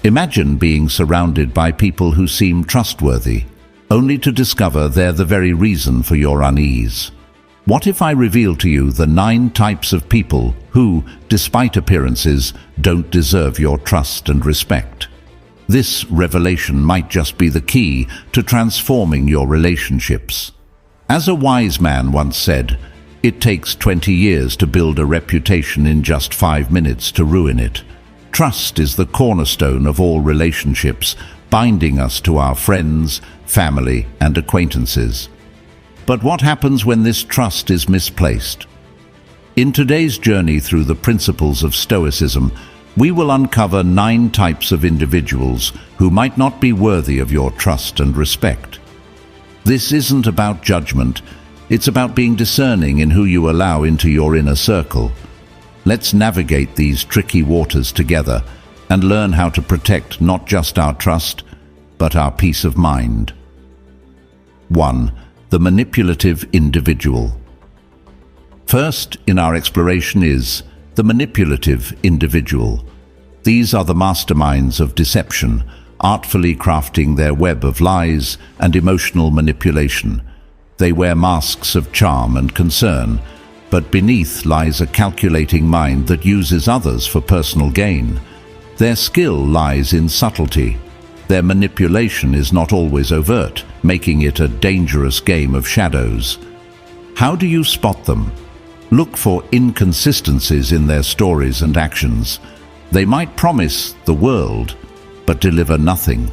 Imagine being surrounded by people who seem trustworthy, only to discover they're the very reason for your unease. What if I reveal to you the 9 types of people who, despite appearances, don't deserve your trust and respect? This revelation might just be the key to transforming your relationships. As a wise man once said, it takes 20 years to build a reputation in just 5 minutes to ruin it. Trust is the cornerstone of all relationships, binding us to our friends, family, and acquaintances. But what happens when this trust is misplaced? In today's journey through the principles of Stoicism, we will uncover 9 types of individuals who might not be worthy of your trust and respect. This isn't about judgment, it's about being discerning in who you allow into your inner circle. Let's navigate these tricky waters together and learn how to protect not just our trust, but our peace of mind. 1. The manipulative individual. First in our exploration is the manipulative individual. These are the masterminds of deception, artfully crafting their web of lies and emotional manipulation. They wear masks of charm and concern, but beneath lies a calculating mind that uses others for personal gain. Their skill lies in subtlety. Their manipulation is not always overt, making it a dangerous game of shadows. How do you spot them? Look for inconsistencies in their stories and actions. They might promise the world, but deliver nothing.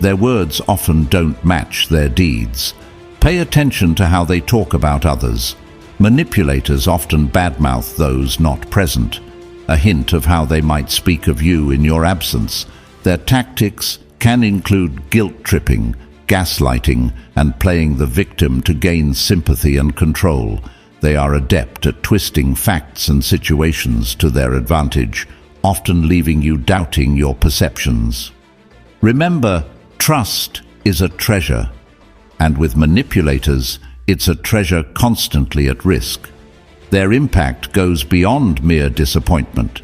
Their words often don't match their deeds. Pay attention to how they talk about others. Manipulators often badmouth those not present, a hint of how they might speak of you in your absence. Their tactics can include guilt-tripping, gaslighting, and playing the victim to gain sympathy and control. They are adept at twisting facts and situations to their advantage, often leaving you doubting your perceptions. Remember, trust is a treasure, and with manipulators, it's a treasure constantly at risk. Their impact goes beyond mere disappointment.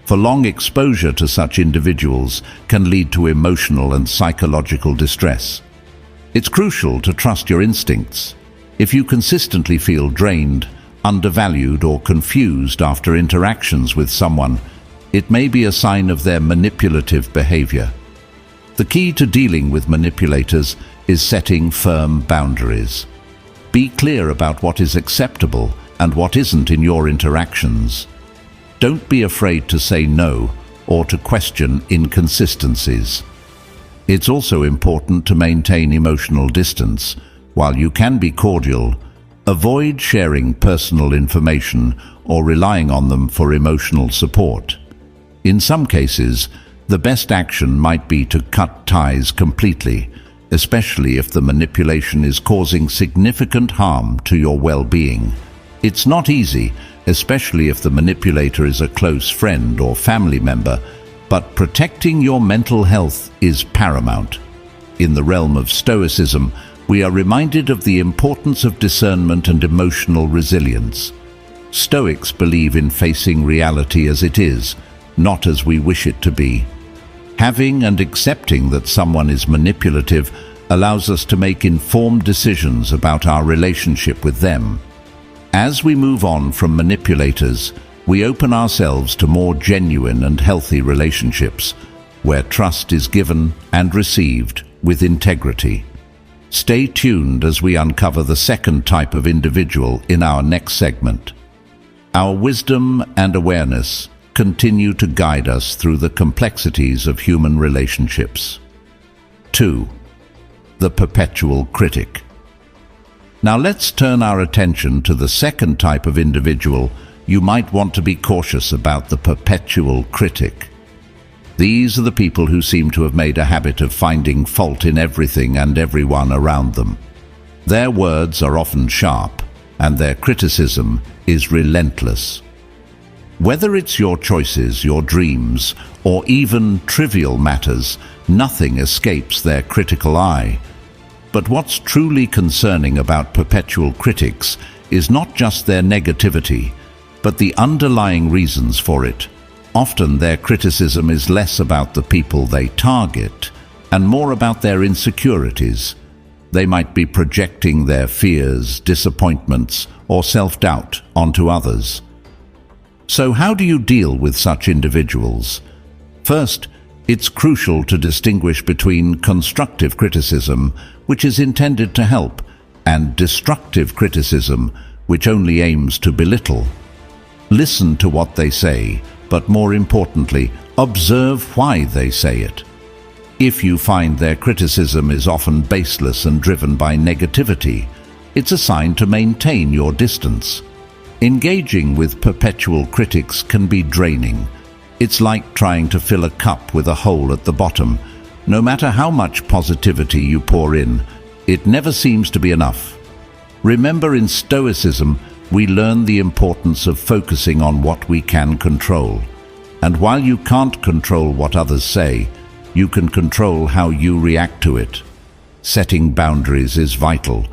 For long exposure to such individuals can lead to emotional and psychological distress. It's crucial to trust your instincts. If you consistently feel drained, undervalued, or confused after interactions with someone, it may be a sign of their manipulative behavior. The key to dealing with manipulators is setting firm boundaries. Be clear about what is acceptable and what isn't in your interactions. Don't be afraid to say no or to question inconsistencies. It's also important to maintain emotional distance. While you can be cordial, avoid sharing personal information or relying on them for emotional support. In some cases, the best action might be to cut ties completely, especially if the manipulation is causing significant harm to your well-being. It's not easy, especially if the manipulator is a close friend or family member, but protecting your mental health is paramount. In the realm of Stoicism, we are reminded of the importance of discernment and emotional resilience. Stoics believe in facing reality as it is, not as we wish it to be. Having and accepting that someone is manipulative allows us to make informed decisions about our relationship with them. As we move on from manipulators, we open ourselves to more genuine and healthy relationships, where trust is given and received with integrity. Stay tuned as we uncover the second type of individual in our next segment. Our wisdom and awareness continue to guide us through the complexities of human relationships. 2. The Perpetual Critic. Now let's turn our attention to the second type of individual you might want to be cautious about: the Perpetual Critic. These are the people who seem to have made a habit of finding fault in everything and everyone around them. Their words are often sharp, and their criticism is relentless. Whether it's your choices, your dreams, or even trivial matters, nothing escapes their critical eye. But what's truly concerning about perpetual critics is not just their negativity, but the underlying reasons for it. Often their criticism is less about the people they target and more about their insecurities. They might be projecting their fears, disappointments, or self-doubt onto others. So how do you deal with such individuals? First, it's crucial to distinguish between constructive criticism, which is intended to help, and destructive criticism, which only aims to belittle. Listen to what they say, but more importantly, observe why they say it. If you find their criticism is often baseless and driven by negativity, it's a sign to maintain your distance. Engaging with perpetual critics can be draining. It's like trying to fill a cup with a hole at the bottom. No matter how much positivity you pour in, it never seems to be enough. Remember, in Stoicism, we learn the importance of focusing on what we can control. And while you can't control what others say, you can control how you react to it. Setting boundaries is vital.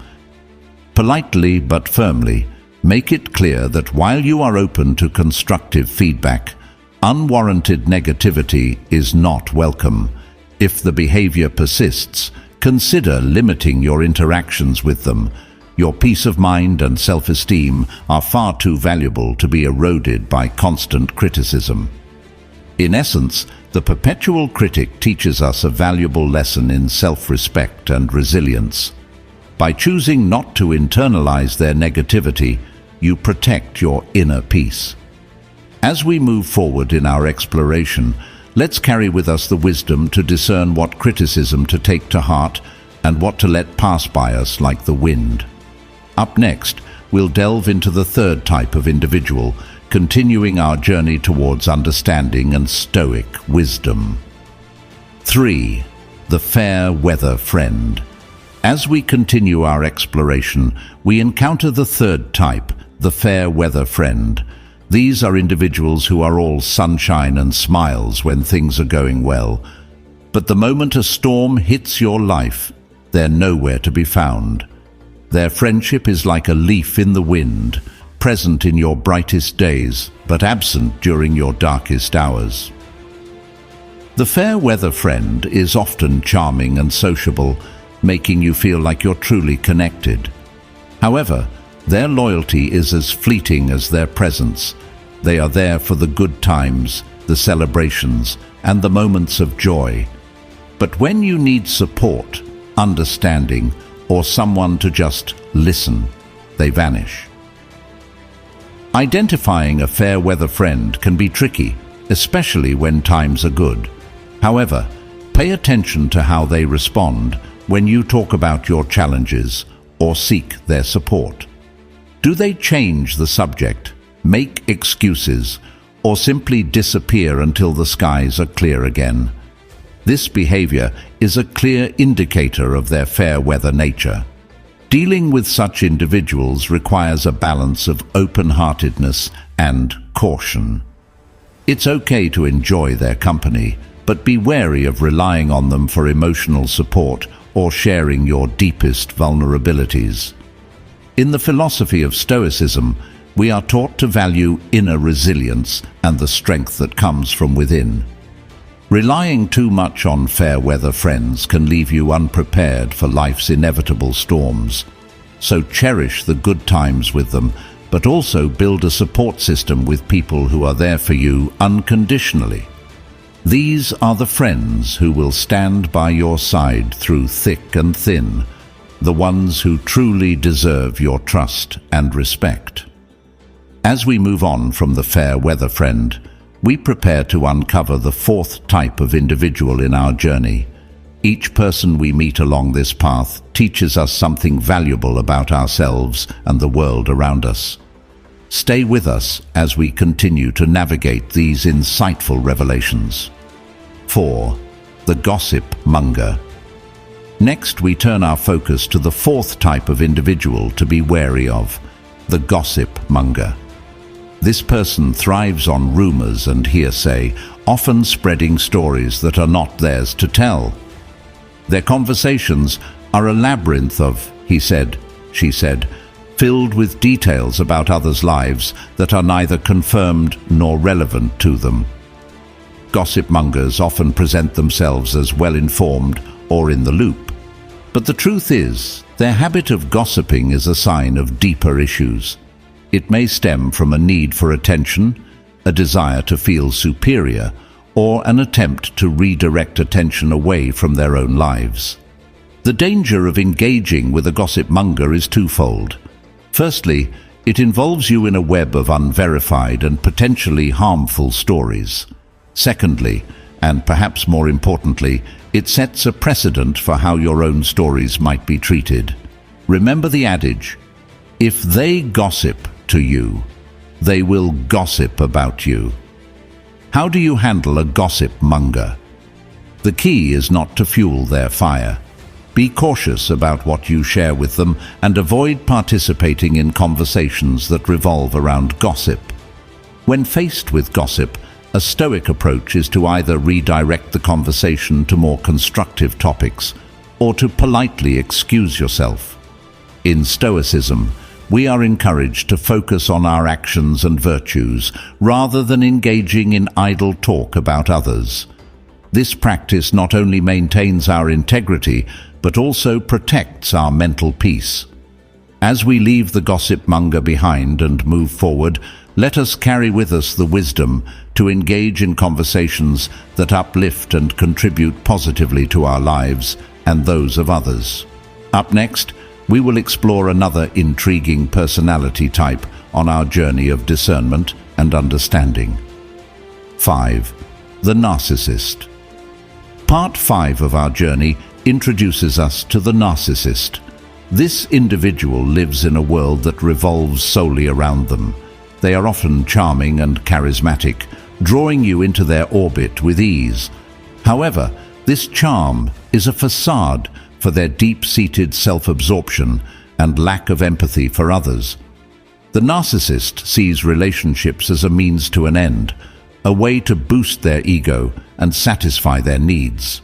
Politely but firmly, make it clear that while you are open to constructive feedback, unwarranted negativity is not welcome. If the behavior persists, consider limiting your interactions with them. Your peace of mind and self-esteem are far too valuable to be eroded by constant criticism. In essence, the perpetual critic teaches us a valuable lesson in self-respect and resilience. By choosing not to internalize their negativity, you protect your inner peace. As we move forward in our exploration, let's carry with us the wisdom to discern what criticism to take to heart and what to let pass by us like the wind. Up next, we'll delve into the third type of individual, continuing our journey towards understanding and stoic wisdom. 3. The fair weather friend. As we continue our exploration, we encounter the third type, the fair weather friend. These are individuals who are all sunshine and smiles when things are going well. But the moment a storm hits your life, they're nowhere to be found. Their friendship is like a leaf in the wind, present in your brightest days, but absent during your darkest hours. The fair weather friend is often charming and sociable, making you feel like you're truly connected. However, their loyalty is as fleeting as their presence. They are there for the good times, the celebrations, and the moments of joy. But when you need support, understanding, or someone to just listen, they vanish. Identifying a fair weather friend can be tricky, especially when times are good. However, pay attention to how they respond when you talk about your challenges or seek their support. Do they change the subject, make excuses, or simply disappear until the skies are clear again? This behavior is a clear indicator of their fair weather nature. Dealing with such individuals requires a balance of open-heartedness and caution. It's okay to enjoy their company, but be wary of relying on them for emotional support or sharing your deepest vulnerabilities. In the philosophy of Stoicism, we are taught to value inner resilience and the strength that comes from within. Relying too much on fair weather friends can leave you unprepared for life's inevitable storms. So cherish the good times with them, but also build a support system with people who are there for you unconditionally. These are the friends who will stand by your side through thick and thin, the ones who truly deserve your trust and respect. As we move on from the fair weather friend, we prepare to uncover the fourth type of individual in our journey. Each person we meet along this path teaches us something valuable about ourselves and the world around us. Stay with us as we continue to navigate these insightful revelations. 4. The Gossip Munger. Next, we turn our focus to the fourth type of individual to be wary of, the Gossip Munger. This person thrives on rumors and hearsay, often spreading stories that are not theirs to tell. Their conversations are a labyrinth of he said, she said, filled with details about others' lives that are neither confirmed nor relevant to them. Gossip mongers often present themselves as well-informed or in the loop. But the truth is, their habit of gossiping is a sign of deeper issues. It may stem from a need for attention, a desire to feel superior, or an attempt to redirect attention away from their own lives. The danger of engaging with a gossip monger is twofold. Firstly, it involves you in a web of unverified and potentially harmful stories. Secondly, and perhaps more importantly, it sets a precedent for how your own stories might be treated. Remember the adage, if they gossip to you, they will gossip about you. How do you handle a gossip monger? The key is not to fuel their fire. Be cautious about what you share with them and avoid participating in conversations that revolve around gossip. When faced with gossip, a stoic approach is to either redirect the conversation to more constructive topics or to politely excuse yourself. In Stoicism, we are encouraged to focus on our actions and virtues rather than engaging in idle talk about others. This practice not only maintains our integrity, but also protects our mental peace. As we leave the gossip monger behind and move forward, let us carry with us the wisdom to engage in conversations that uplift and contribute positively to our lives and those of others. Up next, we will explore another intriguing personality type on our journey of discernment and understanding. 5. The Narcissist. Part 5 of our journey introduces us to the narcissist. This individual lives in a world that revolves solely around them. They are often charming and charismatic, drawing you into their orbit with ease. However, this charm is a facade for their deep-seated self-absorption and lack of empathy for others. The narcissist sees relationships as a means to an end, a way to boost their ego and satisfy their needs.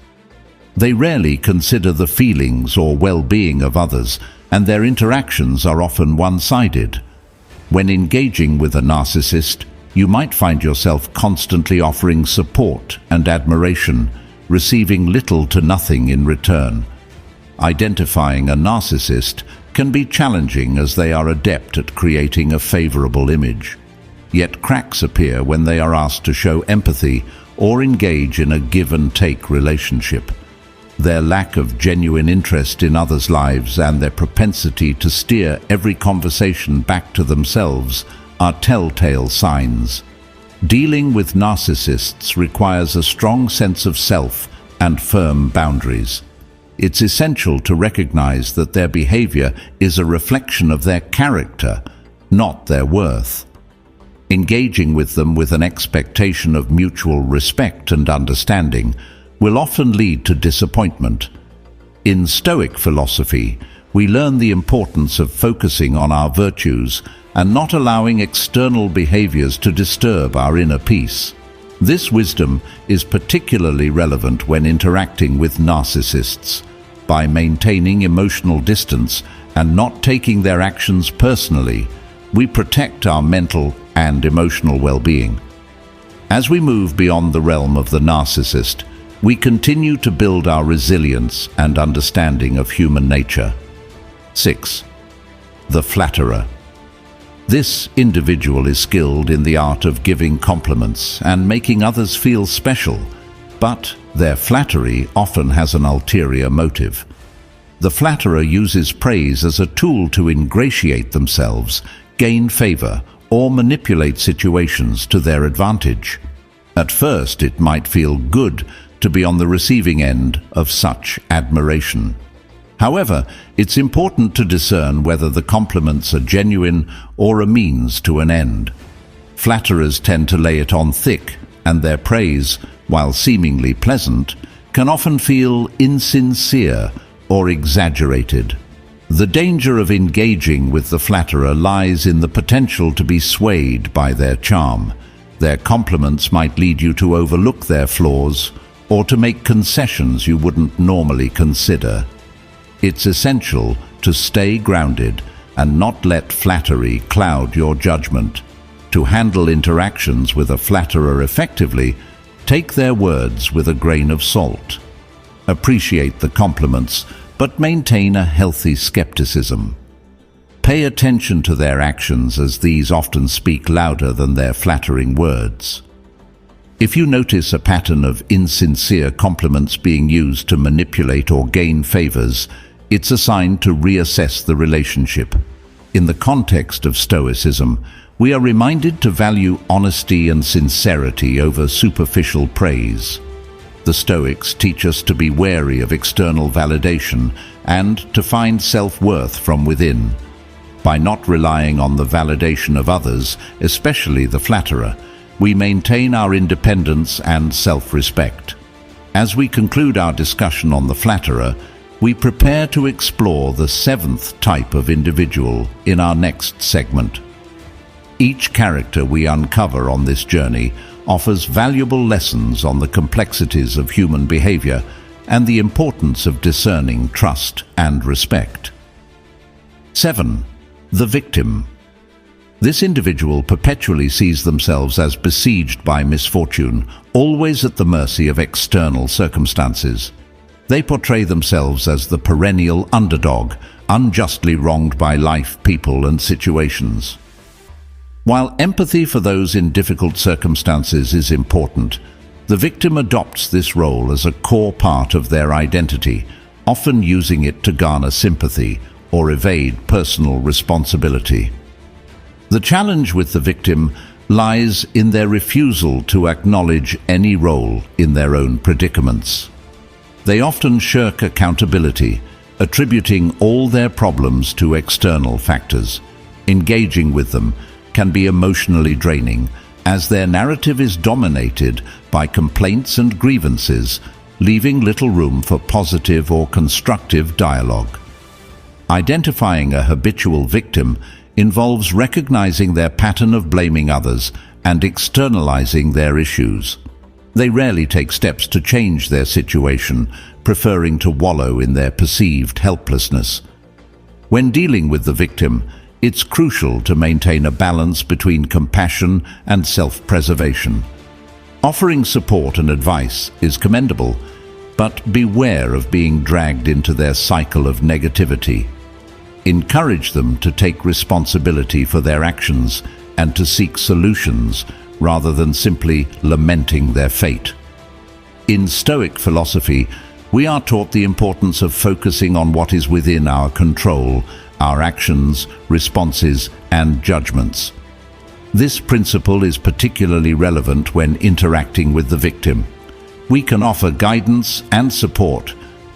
They rarely consider the feelings or well-being of others, and their interactions are often one-sided. When engaging with a narcissist, you might find yourself constantly offering support and admiration, receiving little to nothing in return. Identifying a narcissist can be challenging as they are adept at creating a favorable image. Yet cracks appear when they are asked to show empathy or engage in a give-and-take relationship. Their lack of genuine interest in others' lives and their propensity to steer every conversation back to themselves are telltale signs. Dealing with narcissists requires a strong sense of self and firm boundaries. It's essential to recognize that their behavior is a reflection of their character, not their worth. Engaging with them with an expectation of mutual respect and understanding will often lead to disappointment. In Stoic philosophy, we learn the importance of focusing on our virtues and not allowing external behaviors to disturb our inner peace. This wisdom is particularly relevant when interacting with narcissists. By maintaining emotional distance and not taking their actions personally, we protect our mental and emotional well-being. As we move beyond the realm of the narcissist, we continue to build our resilience and understanding of human nature. 6. The Flatterer. This individual is skilled in the art of giving compliments and making others feel special, but their flattery often has an ulterior motive. The flatterer uses praise as a tool to ingratiate themselves, gain favor, or manipulate situations to their advantage. At first, it might feel good to be on the receiving end of such admiration. However, it's important to discern whether the compliments are genuine or a means to an end. Flatterers tend to lay it on thick, and their praise, while seemingly pleasant, can often feel insincere or exaggerated. The danger of engaging with the flatterer lies in the potential to be swayed by their charm. Their compliments might lead you to overlook their flaws or to make concessions you wouldn't normally consider. It's essential to stay grounded and not let flattery cloud your judgment. To handle interactions with a flatterer effectively, Take their words with a grain of salt. Appreciate the compliments, but maintain a healthy skepticism. Pay attention to their actions, as these often speak louder than their flattering words. If you notice a pattern of insincere compliments being used to manipulate or gain favors, it's a sign to reassess the relationship. In the context of Stoicism, we are reminded to value honesty and sincerity over superficial praise. The Stoics teach us to be wary of external validation and to find self-worth from within. By not relying on the validation of others, especially the flatterer, we maintain our independence and self-respect. As we conclude our discussion on the flatterer, we prepare to explore the 7th type of individual in our next segment. Each character we uncover on this journey offers valuable lessons on the complexities of human behavior and the importance of discerning trust and respect. 7. The victim. This individual perpetually sees themselves as besieged by misfortune, always at the mercy of external circumstances. They portray themselves as the perennial underdog, unjustly wronged by life, people, and situations. While empathy for those in difficult circumstances is important, the victim adopts this role as a core part of their identity, often using it to garner sympathy or evade personal responsibility. The challenge with the victim lies in their refusal to acknowledge any role in their own predicaments. They often shirk accountability, attributing all their problems to external factors. Engaging with them can be emotionally draining, as their narrative is dominated by complaints and grievances, leaving little room for positive or constructive dialogue. Identifying a habitual victim involves recognizing their pattern of blaming others and externalizing their issues. They rarely take steps to change their situation, preferring to wallow in their perceived helplessness. When dealing with the victim, it's crucial to maintain a balance between compassion and self-preservation. Offering support and advice is commendable, but beware of being dragged into their cycle of negativity. Encourage them to take responsibility for their actions and to seek solutions rather than simply lamenting their fate. In Stoic philosophy, we are taught the importance of focusing on what is within our control, our actions, responses, and judgments. This principle is particularly relevant when interacting with the victim. We can offer guidance and support,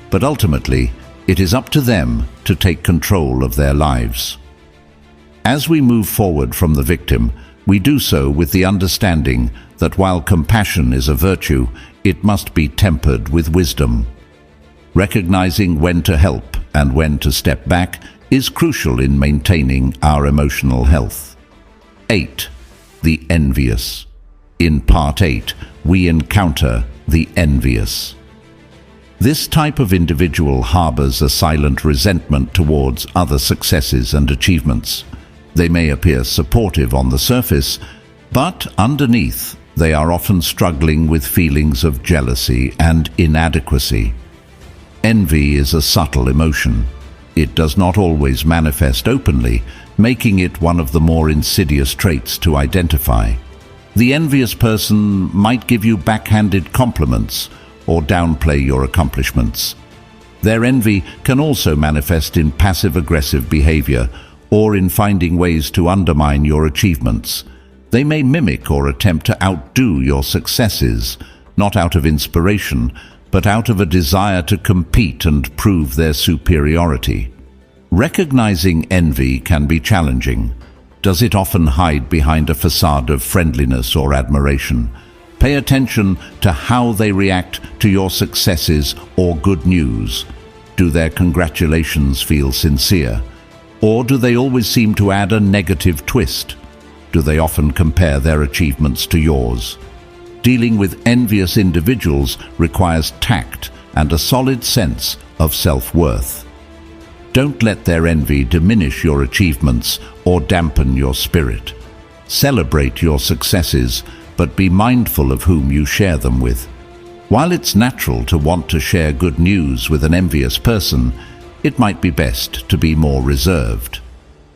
but ultimately, it is up to them to take control of their lives. As we move forward from the victim, we do so with the understanding that while compassion is a virtue, it must be tempered with wisdom. Recognizing when to help and when to step back is crucial in maintaining our emotional health. 8. The envious. In Part 8, we encounter the envious. This type of individual harbors a silent resentment towards other successes and achievements. They may appear supportive on the surface, but underneath, they are often struggling with feelings of jealousy and inadequacy. Envy is a subtle emotion. It does not always manifest openly, making it one of the more insidious traits to identify. The envious person might give you backhanded compliments or downplay your accomplishments. Their envy can also manifest in passive-aggressive behavior or in finding ways to undermine your achievements. They may mimic or attempt to outdo your successes, not out of inspiration, but out of a desire to compete and prove their superiority. Recognizing envy can be challenging. Does it often hide behind a facade of friendliness or admiration? Pay attention to how they react to your successes or good news. Do their congratulations feel sincere? Or do they always seem to add a negative twist? Do they often compare their achievements to yours? Dealing with envious individuals requires tact and a solid sense of self-worth. Don't let their envy diminish your achievements or dampen your spirit. Celebrate your successes, but be mindful of whom you share them with. While it's natural to want to share good news with an envious person, it might be best to be more reserved.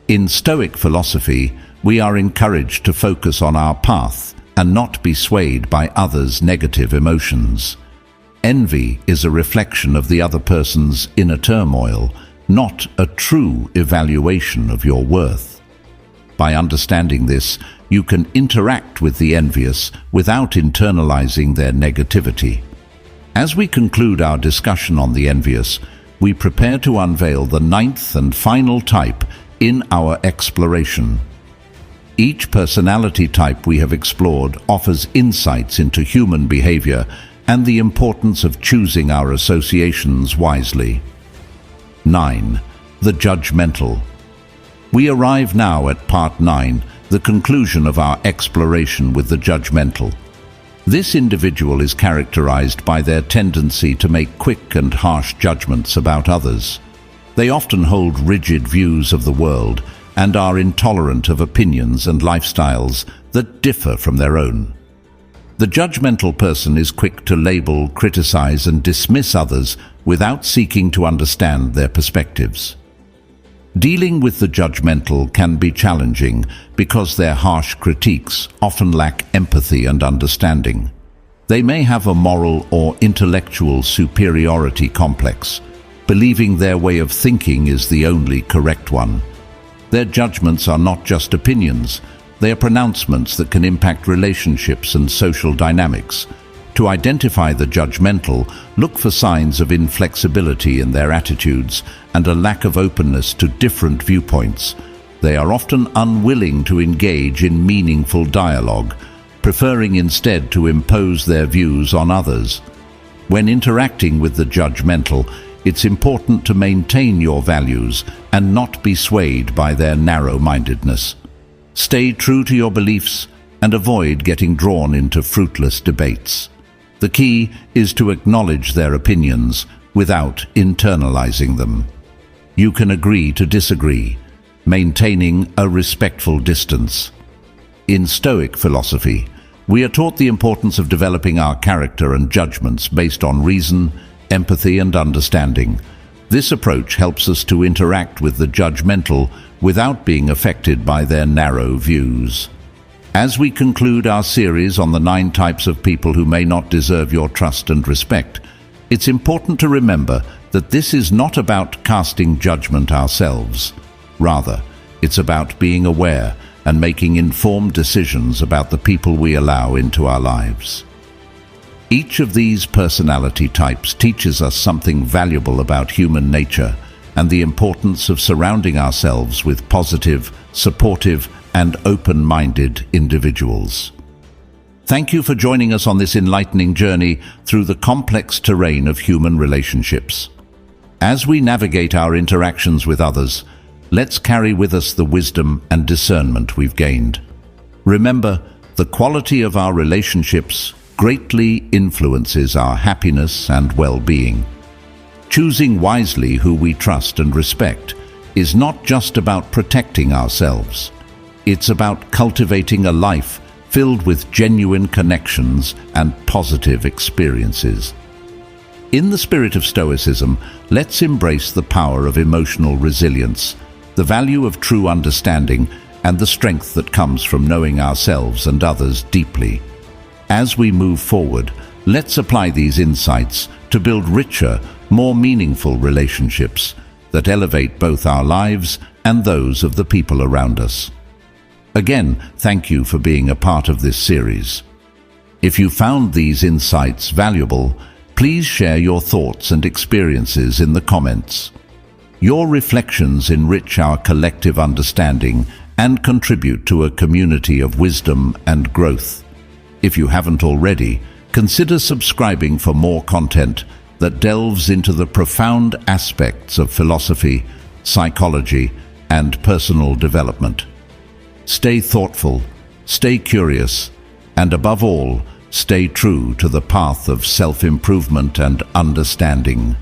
In Stoic philosophy, we are encouraged to focus on our path and not be swayed by others' negative emotions. Envy is a reflection of the other person's inner turmoil, not a true evaluation of your worth. By understanding this, you can interact with the envious without internalizing their negativity. As we conclude our discussion on the envious, we prepare to unveil the 9th and final type in our exploration. Each personality type we have explored offers insights into human behavior and the importance of choosing our associations wisely. 9. The Judgmental. We arrive now at Part 9, the conclusion of our exploration with the Judgmental. This individual is characterized by their tendency to make quick and harsh judgments about others. They often hold rigid views of the world and are intolerant of opinions and lifestyles that differ from their own. The judgmental person is quick to label, criticize, and dismiss others without seeking to understand their perspectives. Dealing with the judgmental can be challenging because their harsh critiques often lack empathy and understanding. They may have a moral or intellectual superiority complex, believing their way of thinking is the only correct one. Their judgments are not just opinions, they are pronouncements that can impact relationships and social dynamics. To identify the judgmental, look for signs of inflexibility in their attitudes and a lack of openness to different viewpoints. They are often unwilling to engage in meaningful dialogue, preferring instead to impose their views on others. When interacting with the judgmental, it's important to maintain your values and not be swayed by their narrow-mindedness. Stay true to your beliefs and avoid getting drawn into fruitless debates. The key is to acknowledge their opinions without internalizing them. You can agree to disagree, maintaining a respectful distance. In Stoic philosophy, we are taught the importance of developing our character and judgments based on reason, empathy, and understanding. This approach helps us to interact with the judgmental without being affected by their narrow views. As we conclude our series on the 9 types of people who may not deserve your trust and respect, it's important to remember that this is not about casting judgment ourselves. Rather, it's about being aware and making informed decisions about the people we allow into our lives. Each of these personality types teaches us something valuable about human nature and the importance of surrounding ourselves with positive, supportive, and open-minded individuals. Thank you for joining us on this enlightening journey through the complex terrain of human relationships. As we navigate our interactions with others, let's carry with us the wisdom and discernment we've gained. Remember, the quality of our relationships greatly influences our happiness and well-being. Choosing wisely who we trust and respect is not just about protecting ourselves. It's about cultivating a life filled with genuine connections and positive experiences. In the spirit of Stoicism, let's embrace the power of emotional resilience, the value of true understanding, and the strength that comes from knowing ourselves and others deeply. As we move forward, let's apply these insights to build richer, more meaningful relationships that elevate both our lives and those of the people around us. Again, thank you for being a part of this series. If you found these insights valuable, please share your thoughts and experiences in the comments. Your reflections enrich our collective understanding and contribute to a community of wisdom and growth. If you haven't already, consider subscribing for more content that delves into the profound aspects of philosophy, psychology, and personal development. Stay thoughtful, stay curious, and above all, stay true to the path of self-improvement and understanding.